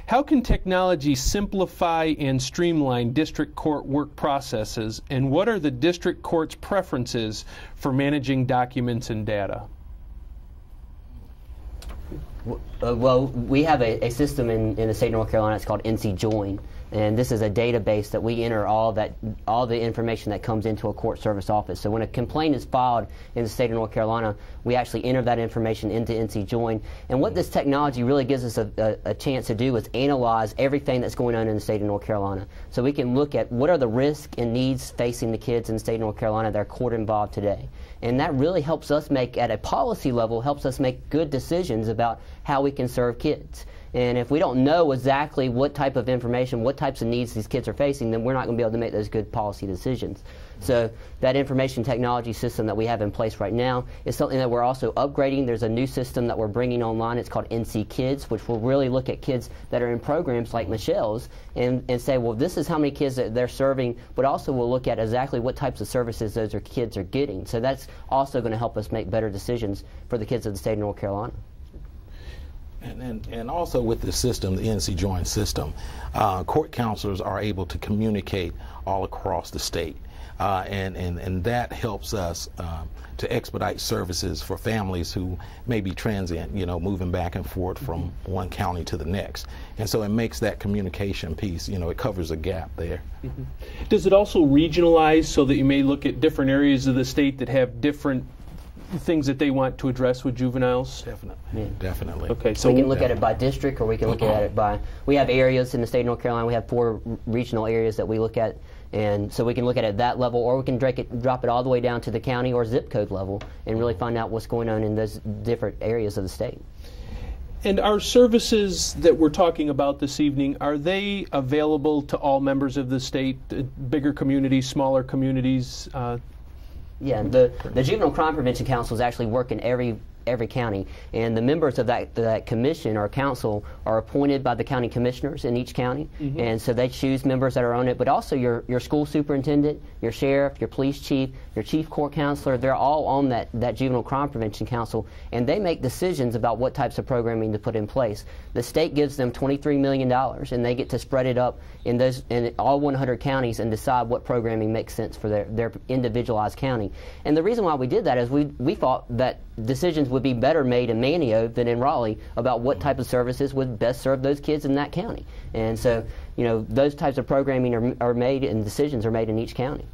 How can technology simplify and streamline district court work processes, and what are the district court's preferences for managing documents and data? Well, we have a system in the state of North Carolina. It's called NCJoin, and this is a database that we enter all the information that comes into a court service office. So when a complaint is filed in the state of North Carolina, we actually enter that information into NCJoin. And what this technology really gives us a chance to do is analyze everything that's going on in the state of North Carolina. So we can look at what are the risks and needs facing the kids in the state of North Carolina that are court involved today. And that really helps us make, at a policy level, helps us make good decisions about how we can serve kids. And if we don't know exactly what type of information, what types of needs these kids are facing, then we're not going to be able to make those good policy decisions. So that information technology system that we have in place right now is something that we're also upgrading. There's a new system that we're bringing online. It's called NC Kids, which will really look at kids that are in programs like Michelle's and say, well, this is how many kids that they're serving, but also we'll look at exactly what types of services those kids are getting. So that's also going to help us make better decisions for the kids of the state of North Carolina. And also with the system, the NCJoin system, court counselors are able to communicate all across the state. And that helps us to expedite services for families who may be transient, you know, moving back and forth from one county to the next. And so it makes that communication piece, you know, it covers a gap there. Mm-hmm. Does it also regionalize so that you may look at different areas of the state that have different things that they want to address with juveniles? Definitely. Yeah. Definitely. Okay, so we can look at it by district, or we can look at it by, we have areas in the state of North Carolina, we have 4 regional areas that we look at, and so we can look at it at that level, or we can drop it all the way down to the county or zip code level and really find out what's going on in those different areas of the state. And our services that we're talking about this evening, are they available to all members of the state, bigger communities, smaller communities? Yeah, the Juvenile Crime Prevention Councils actually work in every county, and the members of that commission or council are appointed by the county commissioners in each county, and so they choose members that are on it, but also your school superintendent, your sheriff, your police chief, your chief court counselor, they're all on that Juvenile Crime Prevention Council, and they make decisions about what types of programming to put in place. The state gives them $23 million, and they get to spread it up in all 100 counties and decide what programming makes sense for their individualized county. And the reason why we did that is we thought that decisions would be better made in Manio than in Raleigh about what type of services would best serve those kids in that county. And so, you know, those types of programming are made and decisions are made in each county.